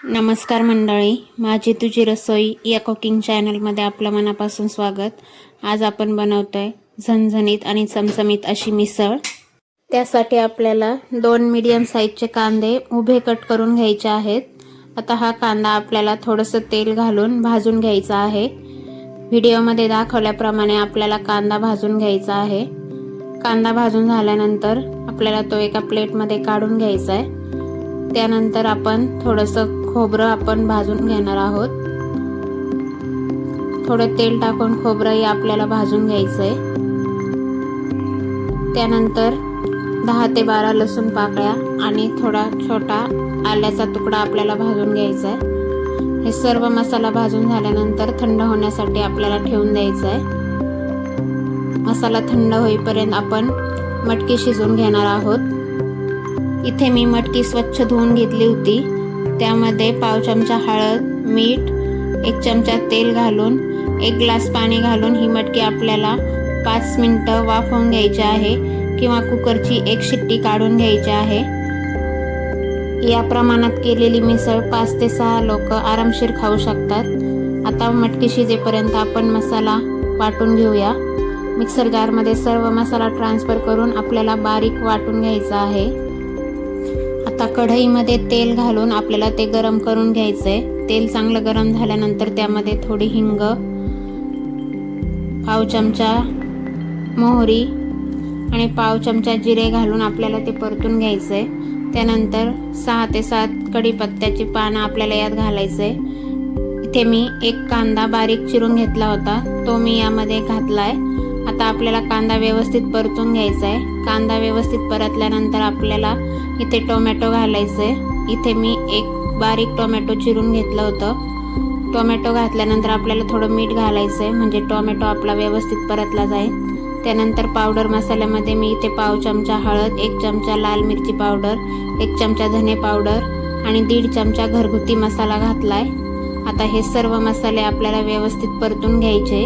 नमस्कार मंडळी, माझी तुझी रसोई या कुकिंग चॅनलमध्ये आपलं मनापासून स्वागत. आज आपण बनवतोय झणझणीत आणि चमचमीत अशी मिसळ. त्यासाठी आपल्याला 2 मीडियम साईजचे कांदे उभे कट करून घ्यायचे आहेत. आता हा कांदा आपल्याला थोडंसं तेल घालून भाजून घ्यायचा आहे. व्हिडिओमध्ये दाखवल्याप्रमाणे आपल्याला कांदा भाजून घ्यायचा आहे. कांदा भाजून झाल्यानंतर आपल्याला तो एका प्लेटमध्ये काढून घ्यायचा आहे. त्यानंतर आपण थोडंसं खोबरं आपण भाजून घेणार आहोत. थोडं तेल टाकून खोबरंही आपल्याला भाजून घ्यायचंय. त्यानंतर 10 ते 12 लसूण पाकळ्या आणि थोडा छोटा आल्याचा तुकडा आपल्याला भाजून घ्यायचा आहे. हे सर्व मसाला भाजून झाल्यानंतर थंड होण्यासाठी आपल्याला ठेवून द्यायचा आहे. मसाला थंड होईपर्यंत आपण मटकी शिजवून घेणार आहोत. इथे मी मटकी स्वच्छ धुवून घेतली होती. त्यामध्ये पाव चमचा हळद, मीठ, 1 चमचा तेल घालून 1 ग्लास पाणी घालून ही मटकी आपल्याला 5 मिनिटं वाफवून घ्यायची आहे किंवा कुकरची 1 शिट्टी काढून घ्यायची आहे. या प्रमाणात केलेली मिसळ 5 ते 6 लोक आरामशीर खाऊ शकतात. आता मटकी शिजेपर्यंत आपण मसाला वाटून घेऊया. मिक्सर जारमध्ये सर्व मसाला ट्रान्सफर करून आपल्याला बारीक वाटून घ्यायचा आहे. आता कढईमध्ये तेल घालून आपल्याला ते गरम करून घ्यायचंय. तेल चांगलं गरम झाल्यानंतर त्यामध्ये थोडी हिंग, पाव चमचा मोहरी आणि पाव चमचा जिरे घालून आपल्याला ते परतून घ्यायचंय. त्यानंतर 6 ते 7 कढीपत्त्याची पानं आपल्याला यात घालायचंय. इथे मी 1 कांदा बारीक चिरून घेतला होता, तो मी यामध्ये घातलाय. आता आपल्याला कांदा व्यवस्थित परतून घ्यायचा आहे. कांदा व्यवस्थित परतल्यानंतर आपल्याला इथे टोमॅटो घालायचंय. इथे मी 1 बारीक टोमॅटो चिरून घेतलं होतं. टोमॅटो घातल्यानंतर आपल्याला थोडं मीठ घालायचंय, म्हणजे टोमॅटो आपला व्यवस्थित परतला जाईल. त्यानंतर पावडर मसाल्यामध्ये मी इथे पाव चमचा हळद, 1 चमचा लाल मिरची पावडर, 1 चमचा धने पावडर आणि 1.5 चमचा घरगुती मसाला घातलाय. आता हे सर्व मसाले आपल्याला व्यवस्थित परतून घ्यायचे.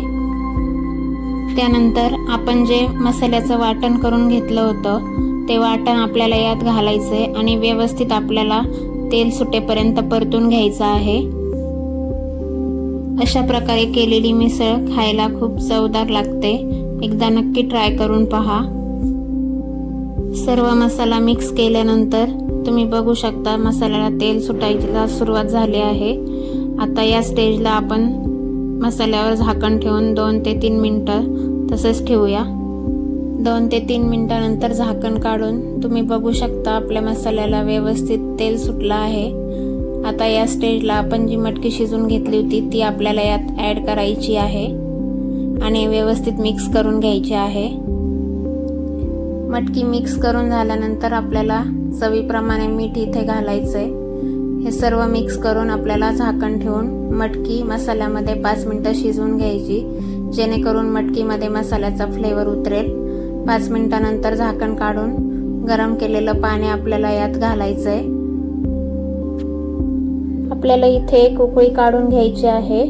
त्यानंतर आपण जे मसाल्याचं वाटण करून घेतलं होतं ते वाटण आपल्याला यात घालायचंय आणि व्यवस्थित आपल्याला तेल सुटेपर्यंत परतून घ्यायचं आहे. अशा प्रकारे केलेली मिसळ खायला खूप चवदार लागते. एकदा नक्की ट्राय करून पहा. सर्व मसाला मिक्स केल्यानंतर तुम्ही बघू शकता मसाल्याला तेल सुटायला सुरुवात झाली आहे. आता या स्टेजला आपण मसाल्यावर झाकण ठेवून 2 ते 3 मिनिटं तसंच ठेवूया. 2 ते 3 मिनिटानंतर झाकण काढून तुम्ही बघू शकता आपल्या मसाल्याला व्यवस्थित तेल सुटलं आहे. आता या स्टेजला आपण जी मटकी शिजवून घेतली होती ती आपल्याला यात ॲड करायची आहे आणि व्यवस्थित मिक्स करून घ्यायची आहे. मटकी मिक्स करून झाल्यानंतर आपल्याला चवीप्रमाणे मीठ इथे घालायचंय. हे सर्व मिक्स करून आपल्याला झाकण ठेवून मटकी मसाल्यामध्ये 5 मिनिटं शिजवून घ्यायची, जेणेकरून मटकीमध्ये मसाल्याचा फ्लेवर उतरेल. 5 मिनिटानंतर झाकण काढून गरम केलेलं पाणी आपल्याला यात घालायचंय. आपल्याला इथे 1 उकळी काढून घ्यायची आहे.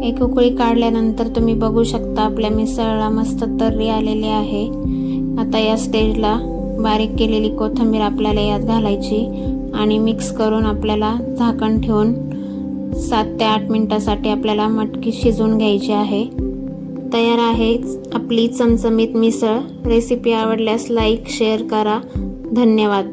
1 उकळी काढल्यानंतर तुम्ही बघू शकता आपल्या मिसळला मस्त तर्री आलेली आहे. आता या स्टेजला बारीक केलेली कोथिंबीर आपल्याला यात घालायची आणि मिक्स करून आपल्याला झाकण ठेवून 7 ते 8 मिनिटासाठी आपल्याला मटकी शिजवून घ्यायची आहे. तयार आहे आपली चमचमीत मिसळ. रेसिपी आवडल्यास लाईक, शेअर करा. धन्यवाद.